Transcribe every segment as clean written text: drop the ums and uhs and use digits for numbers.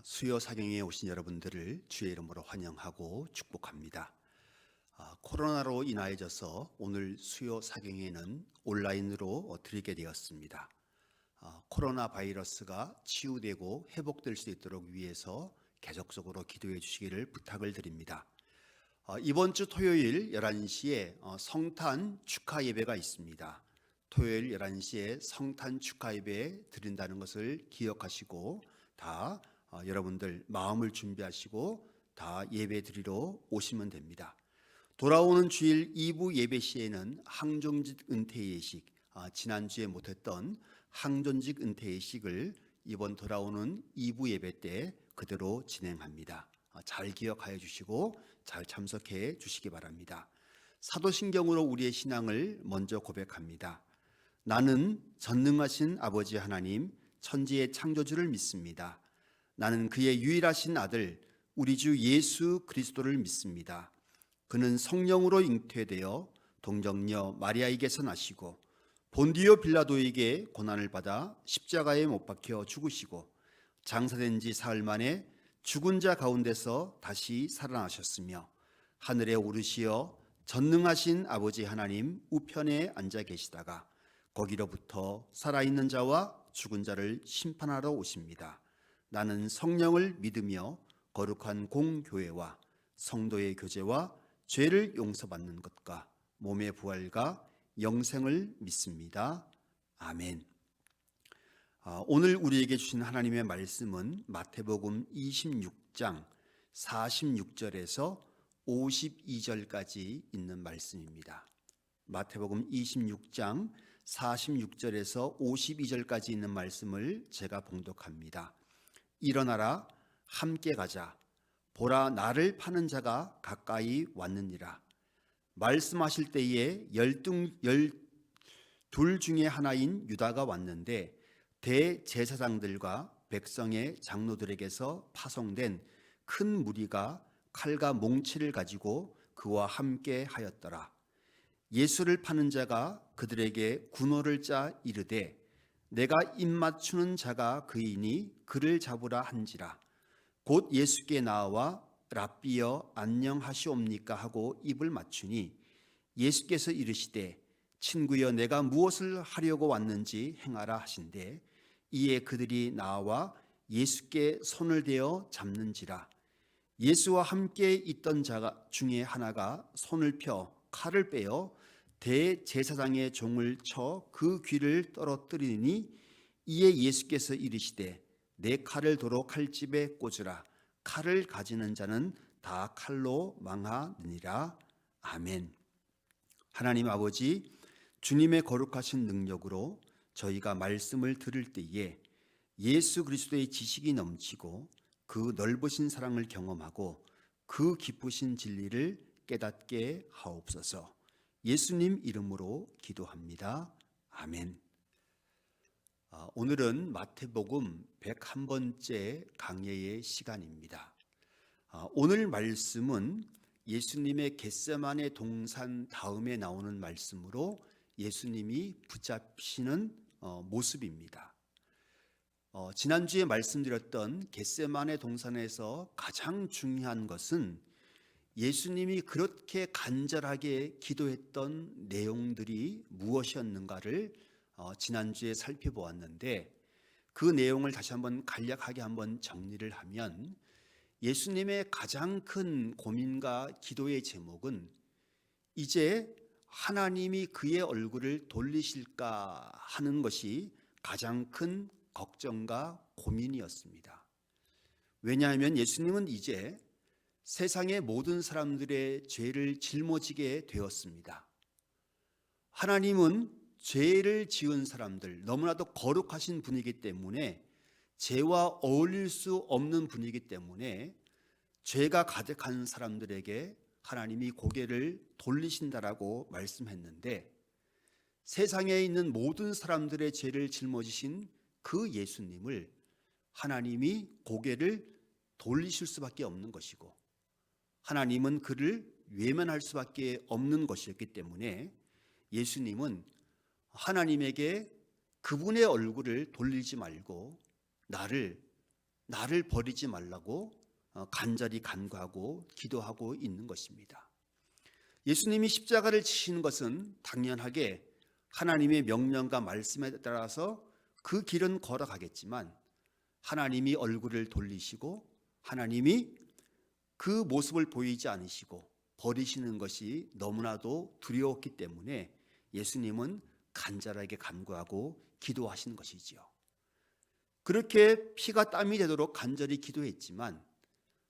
수요 사경에 오신 여러분들을 주의 이름으로 환영하고 축복합니다. 코로나로 인하여져서 오늘 수요 사경에는 온라인으로 드리게 되었습니다. 코로나 바이러스가 치유되고 회복될 수 있도록 위해서 계속적으로 기도해 주시기를 부탁을 드립니다. 이번 주 토요일 11시에 성탄 축하 예배가 있습니다. 토요일 11시에 성탄 축하 예배 드린다는 것을 기억하시고 다 여러분들 마음을 준비하시고 다 예배 드리러 오시면 됩니다. 돌아오는 주일 2부 예배 시에는 항존직 은퇴 예식, 지난주에 못했던 항존직 은퇴 예식을 이번 돌아오는 2부 예배 때 그대로 진행합니다. 잘 기억하여 주시고 잘 참석해 주시기 바랍니다. 사도신경으로 우리의 신앙을 먼저 고백합니다. 나는 전능하신 아버지 하나님 천지의 창조주를 믿습니다. 나는 그의 유일하신 아들 우리 주 예수 그리스도를 믿습니다. 그는 성령으로 잉태되어 동정녀 마리아에게서 나시고 본디오 빌라도에게 고난을 받아 십자가에 못 박혀 죽으시고 장사된 지 사흘 만에 죽은 자 가운데서 다시 살아나셨으며 하늘에 오르시어 전능하신 아버지 하나님 우편에 앉아 계시다가 거기로부터 살아있는 자와 죽은 자를 심판하러 오십니다. 나는 성령을 믿으며 거룩한 공교회와 성도의 교제와 죄를 용서받는 것과 몸의 부활과 영생을 믿습니다. 아멘. 오늘 우리에게 주신 하나님의 말씀은 마태복음 26장 46절에서 52절까지 있는 말씀입니다. 마태복음 26장 46절에서 52절까지 있는 말씀을 제가 봉독합니다. 일어나라 함께 가자. 보라 나를 파는 자가 가까이 왔느니라. 말씀하실 때에 둘 중에 하나인 유다가 왔는데 대제사장들과 백성의 장로들에게서 파송된 큰 무리가 칼과 몽치를 가지고 그와 함께 하였더라. 예수를 파는 자가 그들에게 군호를 짜 이르되 내가 입맞추는 자가 그이니 그를 잡으라 한지라. 곧 예수께 나와 랍비여 안녕하시옵니까 하고 입을 맞추니 예수께서 이르시되 친구여 내가 무엇을 하려고 왔는지 행하라 하신대 이에 그들이 나와 예수께 손을 대어 잡는지라. 예수와 함께 있던 자 중에 하나가 손을 펴 칼을 빼어 대제사장의 종을 쳐 그 귀를 떨어뜨리니 이에 예수께서 이르시되 내 칼을 도로 칼집에 꽂으라. 칼을 가지는 자는 다 칼로 망하느니라. 아멘. 하나님 아버지, 주님의 거룩하신 능력으로 저희가 말씀을 들을 때에 예수 그리스도의 지식이 넘치고 그 넓으신 사랑을 경험하고 그 깊으신 진리를 깨닫게 하옵소서. 예수님 이름으로 기도합니다. 아멘. 오늘은 마태복음 101번째 강예의 시간입니다. 오늘 말씀은 예수님의 겟세마네 동산 다음에 나오는 말씀으로 예수님이 붙잡히는 모습입니다. 지난주에 말씀드렸던 겟세마네 동산에서 가장 중요한 것은 예수님이 그렇게 간절하게 기도했던 내용들이 무엇이었는가를 지난주에 살펴보았는데 그 내용을 다시 한번 간략하게 한번 정리를 하면 예수님의 가장 큰 고민과 기도의 제목은 이제 하나님이 그의 얼굴을 돌리실까 하는 것이 가장 큰 걱정과 고민이었습니다. 왜냐하면 예수님은 이제 세상의 모든 사람들의 죄를 짊어지게 되었습니다. 하나님은 죄를 지은 사람들, 너무나도 거룩하신 분이기 때문에 죄와 어울릴 수 없는 분이기 때문에 죄가 가득한 사람들에게 하나님이 고개를 돌리신다라고 말씀했는데 세상에 있는 모든 사람들의 죄를 짊어지신 그 예수님을 하나님이 고개를 돌리실 수밖에 없는 것이고 하나님은 그를 외면할 수밖에 없는 것이었기 때문에 예수님은 하나님에게 그분의 얼굴을 돌리지 말고 나를 버리지 말라고 간절히 간구하고 기도하고 있는 것입니다. 예수님이 십자가를 지시는 것은 당연하게 하나님의 명령과 말씀에 따라서 그 길은 걸어가겠지만 하나님이 얼굴을 돌리시고 하나님이 그 모습을 보이지 않으시고 버리시는 것이 너무나도 두려웠기 때문에 예수님은 간절하게 간구하고 기도하신 것이지요. 그렇게 피가 땀이 되도록 간절히 기도했지만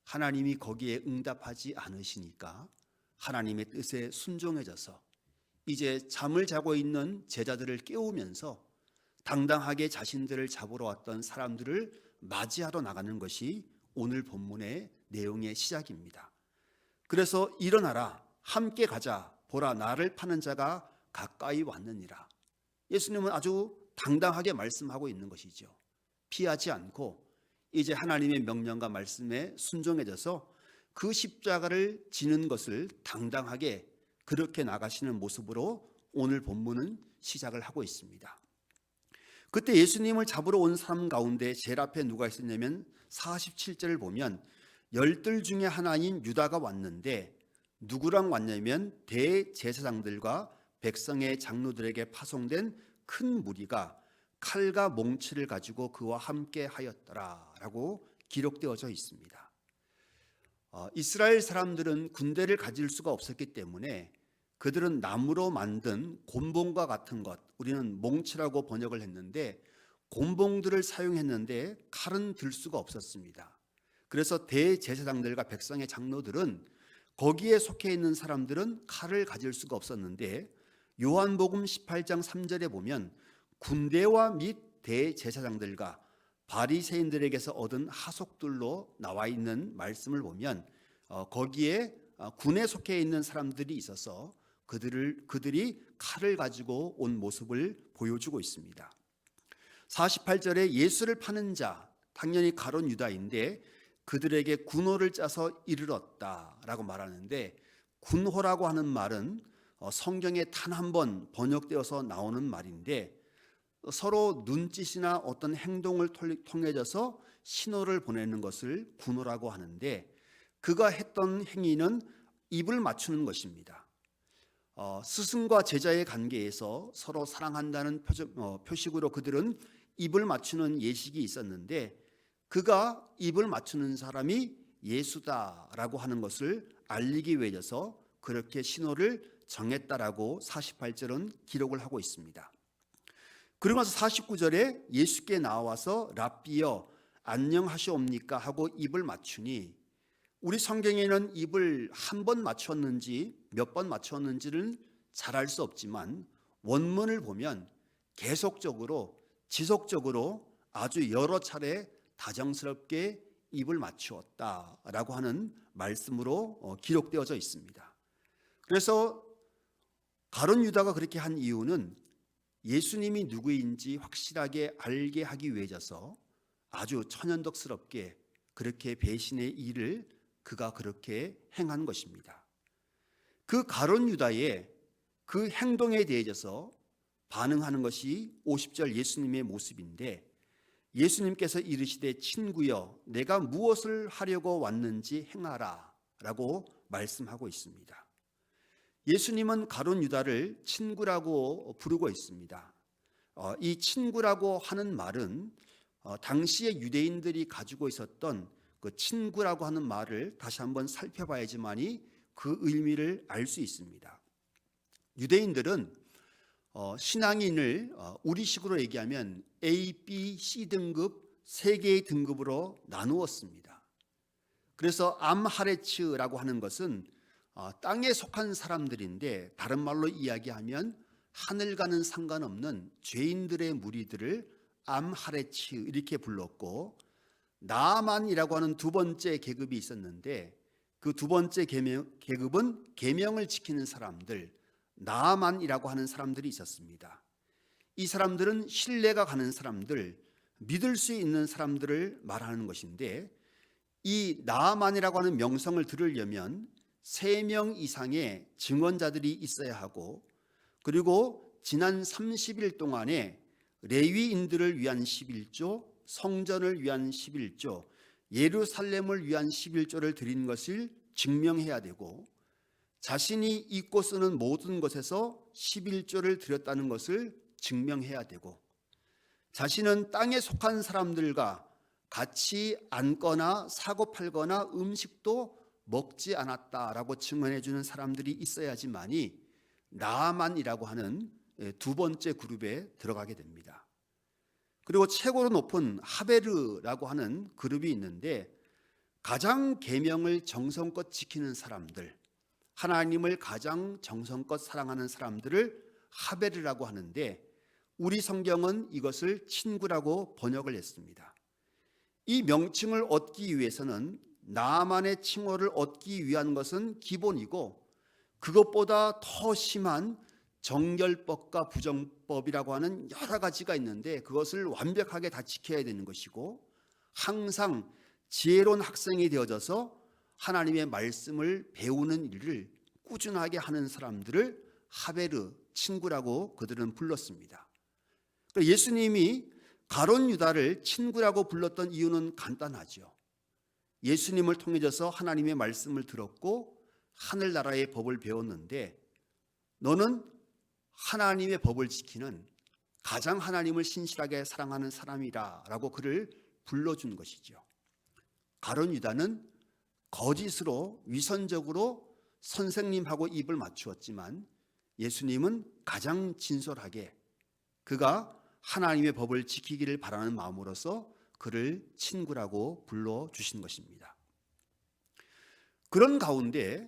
하나님이 거기에 응답하지 않으시니까 하나님의 뜻에 순종해져서 이제 잠을 자고 있는 제자들을 깨우면서 당당하게 자신들을 잡으러 왔던 사람들을 맞이하러 나가는 것이 오늘 본문의 내용의 시작입니다. 그래서 일어나라, 함께 가자, 보라 나를 파는 자가 가까이 왔느니라. 예수님은 아주 당당하게 말씀하고 있는 것이죠. 피하지 않고 이제 하나님의 명령과 말씀에 순종해져서 그 십자가를 지는 것을 당당하게 그렇게 나가시는 모습으로 오늘 본문은 시작을 하고 있습니다. 그때 예수님을 잡으러 온 사람 가운데 제일 앞에 누가 있었냐면 47절을 보면 열둘 중에 하나인 유다가 왔는데 누구랑 왔냐면 대제사장들과 백성의 장로들에게 파송된 큰 무리가 칼과 몽치를 가지고 그와 함께 하였더라 라고 기록되어져 있습니다. 이스라엘 사람들은 군대를 가질 수가 없었기 때문에 그들은 나무로 만든 곤봉과 같은 것, 우리는 몽치라고 번역을 했는데 곤봉들을 사용했는데 칼은 들 수가 없었습니다. 그래서 대제사장들과 백성의 장로들은 거기에 속해 있는 사람들은 칼을 가질 수가 없었는데 요한복음 18장 3절에 보면 군대와 및 대제사장들과 바리새인들에게서 얻은 하속들로 나와 있는 말씀을 보면 거기에 군에 속해 있는 사람들이 있어서 그들이 칼을 가지고 온 모습을 보여주고 있습니다. 48절에 예수를 파는 자, 당연히 가룟 유다인데 그들에게 군호를 짜서 이르렀다라고 말하는데 군호라고 하는 말은 성경에 단 한 번 번역되어서 나오는 말인데 서로 눈짓이나 어떤 행동을 통해져서 신호를 보내는 것을 군호라고 하는데 그가 했던 행위는 입을 맞추는 것입니다. 스승과 제자의 관계에서 서로 사랑한다는 표식으로 그들은 입을 맞추는 예식이 있었는데 그가 입을 맞추는 사람이 예수다라고 하는 것을 알리기 위해서 그렇게 신호를 정했다라고 48절은 기록을 하고 있습니다. 그리고 나서 49절에 예수께 나와서 랍비여 안녕하시옵니까 하고 입을 맞추니 우리 성경에는 입을 한 번 맞췄는지 몇 번 맞췄는지는 잘 알 수 없지만 원문을 보면 계속적으로 지속적으로 아주 여러 차례 다정스럽게 입을 맞추었다라고 하는 말씀으로 기록되어져 있습니다. 그래서 가룟 유다가 그렇게 한 이유는 예수님이 누구인지 확실하게 알게 하기 위해서 아주 천연덕스럽게 그렇게 배신의 일을 그가 그렇게 행한 것입니다. 그 가룟 유다의 그 행동에 대해서 반응하는 것이 50절 예수님의 모습인데 예수님께서 이르시되 친구여 내가 무엇을 하려고 왔는지 행하라 라고 말씀하고 있습니다. 예수님은 가룟 유다를 친구라고 부르고 있습니다. 이 친구라고 하는 말은 당시의 유대인들이 가지고 있었던 그 친구라고 하는 말을 다시 한번 살펴봐야지만이 그 의미를 알 수 있습니다. 유대인들은 신앙인을 우리식으로 얘기하면 A, B, C 등급 세 개의 등급으로 나누었습니다. 그래서 암하레츠라고 하는 것은 땅에 속한 사람들인데 다른 말로 이야기하면 하늘과는 상관없는 죄인들의 무리들을 암하레츠 이렇게 불렀고 나아만이라고 하는 두 번째 계급이 있었는데 그 두 번째 계급은 계명을 지키는 사람들 나아만이라고 하는 사람들이 있었습니다. 이 사람들은 신뢰가 가는 사람들, 믿을 수 있는 사람들을 말하는 것인데 이 나아만이라고 하는 명성을 들으려면 3명 이상의 증언자들이 있어야 하고 그리고 지난 30일 동안에 레위인들을 위한 11조, 성전을 위한 11조 예루살렘을 위한 11조를 드린 것을 증명해야 되고, 자신이 잊고 쓰는 모든 것에서 11조를 드렸다는 것을 증명해야 되고, 자신은 땅에 속한 사람들과 같이 앉거나 사고 팔거나 음식도 먹지 않았다라고 증언해 주는 사람들이 있어야지만이 나아만이라고 하는 두 번째 그룹에 들어가게 됩니다. 그리고 최고로 높은 하베르라고 하는 그룹이 있는데, 가장 계명을 정성껏 지키는 사람들, 하나님을 가장 정성껏 사랑하는 사람들을 하베르라고 하는데, 우리 성경은 이것을 친구라고 번역을 했습니다. 이 명칭을 얻기 위해서는 나아만의 칭호를 얻기 위한 것은 기본이고, 그것보다 더 심한 정결법과 부정법이라고 하는 여러 가지가 있는데, 그것을 완벽하게 다 지켜야 되는 것이고, 항상 지혜로운 학생이 되어져서 하나님의 말씀을 배우는 일을 꾸준하게 하는 사람들을 하베르, 친구라고 그들은 불렀습니다. 예수님이 가룟 유다를 친구라고 불렀던 이유는 간단하죠. 예수님을 통해서 하나님의 말씀을 들었고 하늘나라의 법을 배웠는데, 너는 하나님의 법을 지키는 가장 하나님을 신실하게 사랑하는 사람이라 라고 그를 불러준 것이죠. 가룟 유다는 거짓으로 위선적으로 선생님하고 입을 맞추었지만, 예수님은 가장 진솔하게 그가 하나님의 법을 지키기를 바라는 마음으로서 그를 친구라고 불러주신 것입니다. 그런 가운데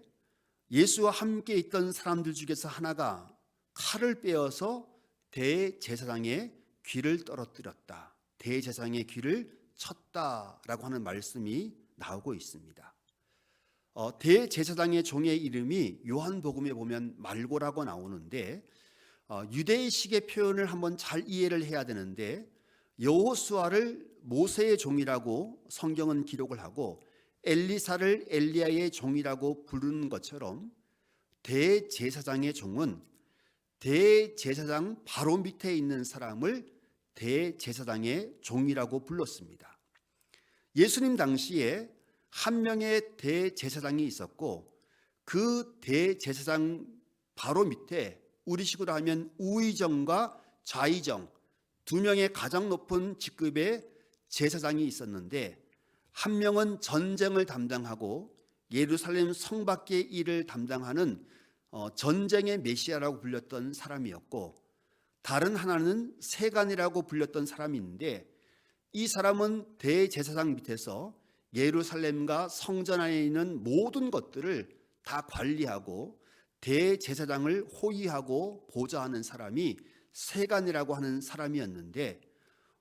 예수와 함께 있던 사람들 중에서 하나가 칼을 빼어서 대제사장의 귀를 떨어뜨렸다, 대제사장의 귀를 쳤다라고 하는 말씀이 나오고 있습니다. 대제사장의 종의 이름이 요한복음에 보면 말고라고 나오는데, 유대의식의 표현을 한번 잘 이해를 해야 되는데, 여호수아를 모세의 종이라고 성경은 기록을 하고 엘리사를 엘리야의 종이라고 부르는 것처럼, 대제사장의 종은 대제사장 바로 밑에 있는 사람을 대제사장의 종이라고 불렀습니다. 예수님 당시에 한 명의 대제사장이 있었고, 그 대제사장 바로 밑에 우리식으로 하면 우의정과 좌의정 두 명의 가장 높은 직급의 제사장이 있었는데, 한 명은 전쟁을 담당하고 예루살렘 성 밖의 일을 담당하는 전쟁의 메시아라고 불렸던 사람이었고, 다른 하나는 세간이라고 불렸던 사람이 있는데, 이 사람은 대제사장 밑에서 예루살렘과 성전 안에 있는 모든 것들을 다 관리하고 대제사장을 호위하고 보좌하는 사람이 세간이라고 하는 사람이었는데,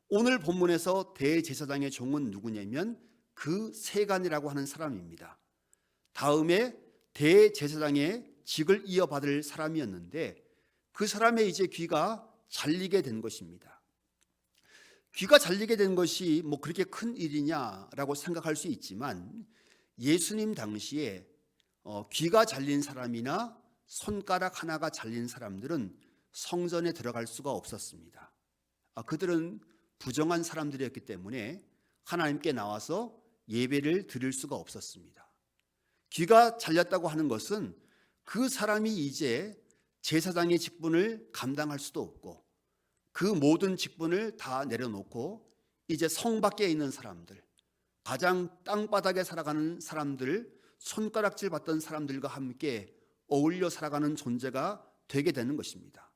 오늘 본문에서 대제사장의 종은 누구냐면 그 세간이라고 하는 사람입니다. 다음에 대제사장의 직을 이어받을 사람이었는데, 그 사람의 이제 귀가 잘리게 된 것입니다. 귀가 잘리게 된 것이 뭐 그렇게 큰 일이냐라고 생각할 수 있지만, 예수님 당시에 귀가 잘린 사람이나 손가락 하나가 잘린 사람들은 성전에 들어갈 수가 없었습니다. 그들은 부정한 사람들이었기 때문에 하나님께 나와서 예배를 드릴 수가 없었습니다. 귀가 잘렸다고 하는 것은 그 사람이 이제 제사장의 직분을 감당할 수도 없고, 그 모든 직분을 다 내려놓고 이제 성 밖에 있는 사람들, 가장 땅바닥에 살아가는 사람들, 손가락질 받던 사람들과 함께 어울려 살아가는 존재가 되게 되는 것입니다.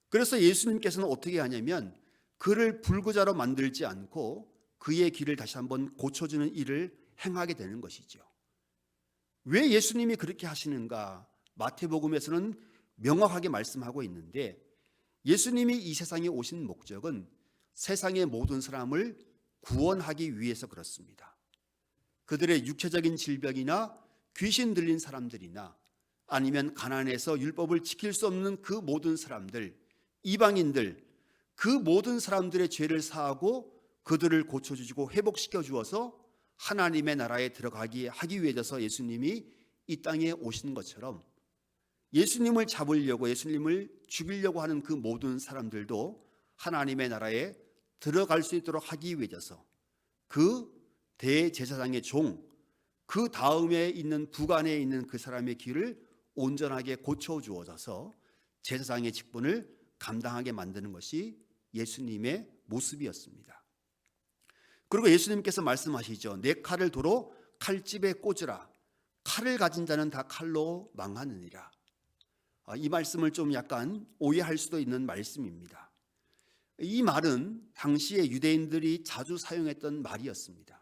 그래서 예수님께서는 어떻게 하냐면, 그를 불구자로 만들지 않고 그의 길을 다시 한번 고쳐주는 일을 행하게 되는 것이죠. 왜 예수님이 그렇게 하시는가? 마태복음에서는 명확하게 말씀하고 있는데, 예수님이 이 세상에 오신 목적은 세상의 모든 사람을 구원하기 위해서 그렇습니다. 그들의 육체적인 질병이나 귀신 들린 사람들이나 아니면 가난해서 율법을 지킬 수 없는 그 모든 사람들, 이방인들, 그 모든 사람들의 죄를 사하고 그들을 고쳐주시고 회복시켜 주어서 하나님의 나라에 들어가게 하기 위해서 예수님이 이 땅에 오신 것처럼, 예수님을 잡으려고, 예수님을 죽이려고 하는 그 모든 사람들도 하나님의 나라에 들어갈 수 있도록 하기 위해서 그 대제사장의 종, 그 다음에 있는 부관에 있는 그 사람의 길을 온전하게 고쳐주어져서 제사장의 직분을 감당하게 만드는 것이 예수님의 모습이었습니다. 그리고 예수님께서 말씀하시죠. 내 칼을 도로 칼집에 꽂으라. 칼을 가진 자는 다 칼로 망하느니라. 이 말씀을 좀 약간 오해할 수도 있는 말씀입니다. 이 말은 당시에 유대인들이 자주 사용했던 말이었습니다.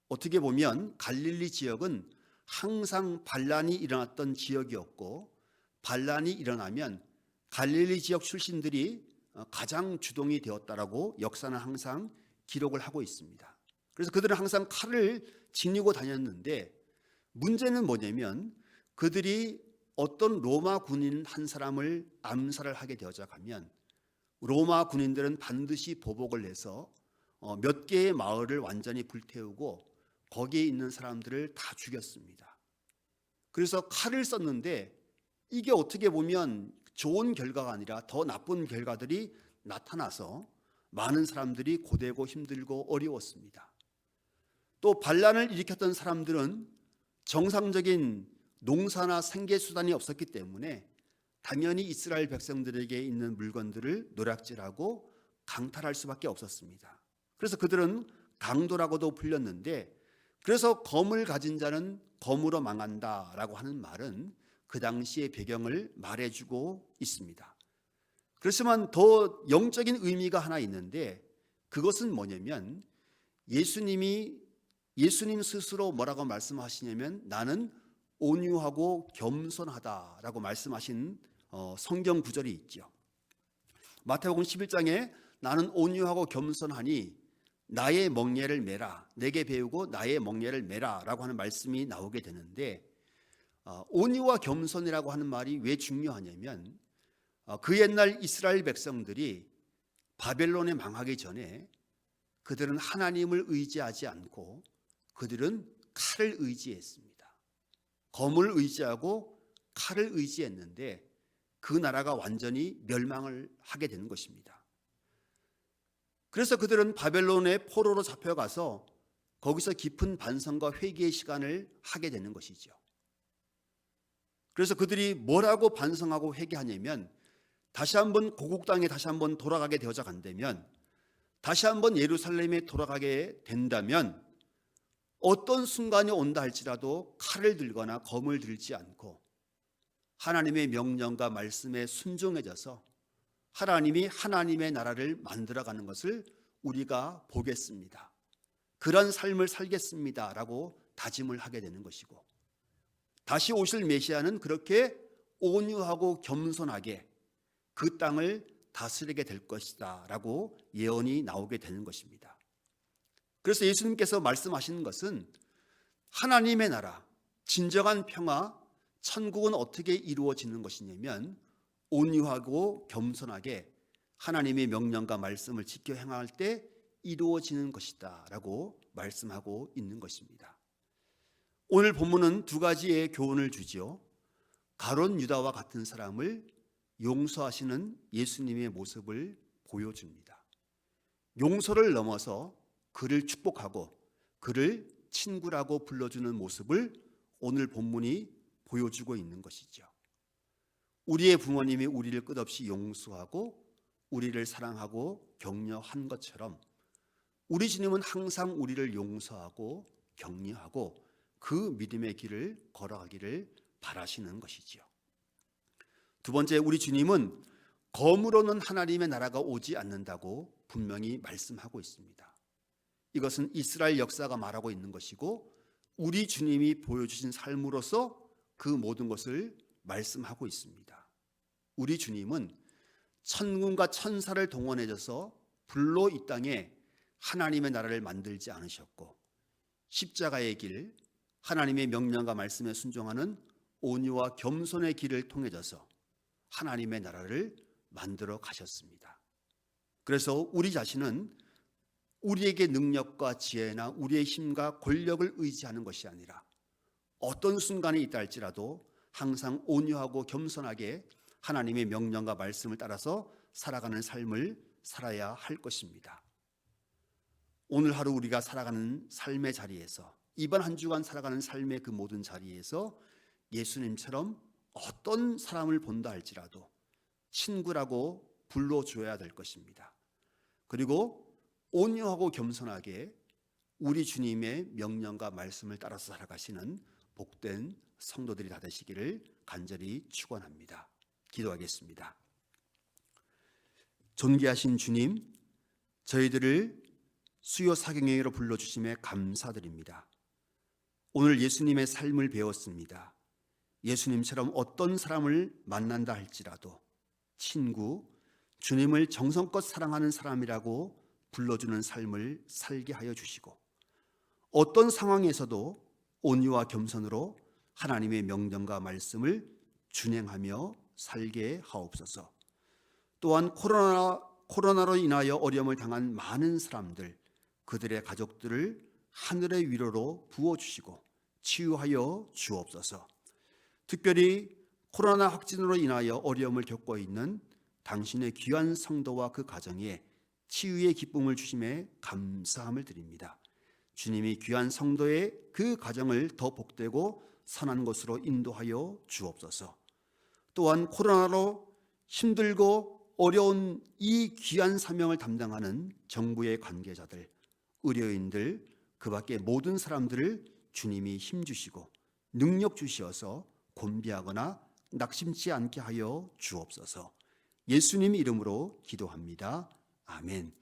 어떻게 보면 갈릴리 지역은 항상 반란이 일어났던 지역이었고, 반란이 일어나면 갈릴리 지역 출신들이 가장 주동이 되었다라고 역사는 항상 기록을 하고 있습니다. 그래서 그들은 항상 칼을 지니고 다녔는데, 문제는 뭐냐면 그들이 어떤 로마 군인 한 사람을 암살을 하게 되어져 가면 로마 군인들은 반드시 보복을 해서 몇 개의 마을을 완전히 불태우고 거기에 있는 사람들을 다 죽였습니다. 그래서 칼을 썼는데 이게 어떻게 보면 좋은 결과가 아니라 더 나쁜 결과들이 나타나서 많은 사람들이 고되고 힘들고 어려웠습니다. 또 반란을 일으켰던 사람들은 정상적인 농사나 생계수단이 없었기 때문에 당연히 이스라엘 백성들에게 있는 물건들을 노략질하고 강탈할 수밖에 없었습니다. 그래서 그들은 강도라고도 불렸는데, 그래서 검을 가진 자는 검으로 망한다라고 하는 말은 그 당시의 배경을 말해주고 있습니다. 그렇지만 더 영적인 의미가 하나 있는데, 그것은 뭐냐면 예수님 스스로 뭐라고 말씀하시냐면 나는 온유하고 겸손하다라고 말씀하신 성경 구절이 있죠. 마태복음 11장에 나는 온유하고 겸손하니 나의 멍에를 메라, 내게 배우고 나의 멍에를 메라 라고 하는 말씀이 나오게 되는데, 온유와 겸손이라고 하는 말이 왜 중요하냐면 그 옛날 이스라엘 백성들이 바벨론에 망하기 전에 그들은 하나님을 의지하지 않고 그들은 칼을 의지했습니다. 검을 의지하고 칼을 의지했는데 그 나라가 완전히 멸망을 하게 되는 것입니다. 그래서 그들은 바벨론의 포로로 잡혀가서 거기서 깊은 반성과 회개의 시간을 하게 되는 것이죠. 그래서 그들이 뭐라고 반성하고 회개하냐면 다시 한번 고국 땅에 다시 한번 돌아가게 되어져 간다면, 다시 한번 예루살렘에 돌아가게 된다면 어떤 순간이 온다 할지라도 칼을 들거나 검을 들지 않고 하나님의 명령과 말씀에 순종해져서 하나님이 하나님의 나라를 만들어가는 것을 우리가 보겠습니다. 그런 삶을 살겠습니다 라고 다짐을 하게 되는 것이고, 다시 오실 메시아는 그렇게 온유하고 겸손하게 그 땅을 다스리게 될 것이다 라고 예언이 나오게 되는 것입니다. 그래서 예수님께서 말씀하시는 것은 하나님의 나라, 진정한 평화, 천국은 어떻게 이루어지는 것이냐면 온유하고 겸손하게 하나님의 명령과 말씀을 지켜 행할 때 이루어지는 것이다 라고 말씀하고 있는 것입니다. 오늘 본문은 두 가지의 교훈을 주지요. 가룟 유다와 같은 사람을 용서하시는 예수님의 모습을 보여줍니다. 용서를 넘어서 그를 축복하고 그를 친구라고 불러주는 모습을 오늘 본문이 보여주고 있는 것이죠. 우리의 부모님이 우리를 끝없이 용서하고 우리를 사랑하고 격려한 것처럼 우리 주님은 항상 우리를 용서하고 격려하고 그 믿음의 길을 걸어가기를 바라시는 것이지요. 두 번째, 우리 주님은 검으로는 하나님의 나라가 오지 않는다고 분명히 말씀하고 있습니다. 이것은 이스라엘 역사가 말하고 있는 것이고 우리 주님이 보여주신 삶으로서 그 모든 것을 말씀하고 있습니다. 우리 주님은 천군과 천사를 동원해줘서 불로 이 땅에 하나님의 나라를 만들지 않으셨고, 십자가의 길, 하나님의 명령과 말씀에 순종하는 온유와 겸손의 길을 통해져서 하나님의 나라를 만들어 가셨습니다. 그래서 우리 자신은 우리에게 능력과 지혜나 우리의 힘과 권력을 의지하는 것이 아니라 어떤 순간이 있다 할지라도 항상 온유하고 겸손하게 하나님의 명령과 말씀을 따라서 살아가는 삶을 살아야 할 것입니다. 오늘 하루 우리가 살아가는 삶의 자리에서, 이번 한 주간 살아가는 삶의 그 모든 자리에서 예수님처럼 어떤 사람을 본다 할지라도 친구라고 불러줘야 될 것입니다. 그리고 온유하고 겸손하게 우리 주님의 명령과 말씀을 따라서 살아가시는 복된 성도들이 다 되시기를 간절히 축원합니다. 기도하겠습니다. 존귀하신 주님, 저희들을 수요 사경회로 불러주심에 감사드립니다. 오늘 예수님의 삶을 배웠습니다. 예수님처럼 어떤 사람을 만난다 할지라도 친구, 주님을 정성껏 사랑하는 사람이라고 불러주는 삶을 살게 하여 주시고, 어떤 상황에서도 온유와 겸손으로 하나님의 명령과 말씀을 준행하며 살게 하옵소서. 또한 코로나로 인하여 어려움을 당한 많은 사람들, 그들의 가족들을 하늘의 위로로 부어주시고 치유하여 주옵소서. 특별히 코로나 확진으로 인하여 어려움을 겪고 있는 당신의 귀한 성도와 그 가정에 치유의 기쁨을 주심에 감사함을 드립니다. 주님이 귀한 성도의 그 가정을 더 복되고 선한 곳으로 인도하여 주옵소서. 또한 코로나로 힘들고 어려운 이 귀한 사명을 담당하는 정부의 관계자들, 의료인들, 그 밖에 모든 사람들을 주님이 힘주시고 능력 주시어서 곤비하거나 낙심치 않게 하여 주옵소서. 예수님 이름으로 기도합니다. 아멘.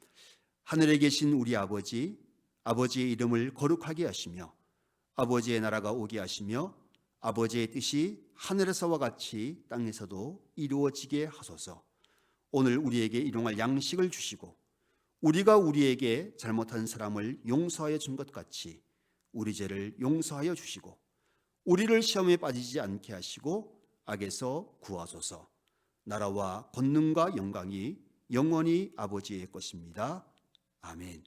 하늘에 계신 우리 아버지, 아버지의 이름을 거룩하게 하시며 아버지의 나라가 오게 하시며 아버지의 뜻이 하늘에서와 같이 땅에서도 이루어지게 하소서. 오늘 우리에게 일용할 양식을 주시고 우리가 우리에게 잘못한 사람을 용서하여 준 것 같이 우리 죄를 용서하여 주시고 우리를 시험에 빠지지 않게 하시고 악에서 구하소서. 나라와 권능과 영광이 영원히 아버지의 것입니다. 아멘.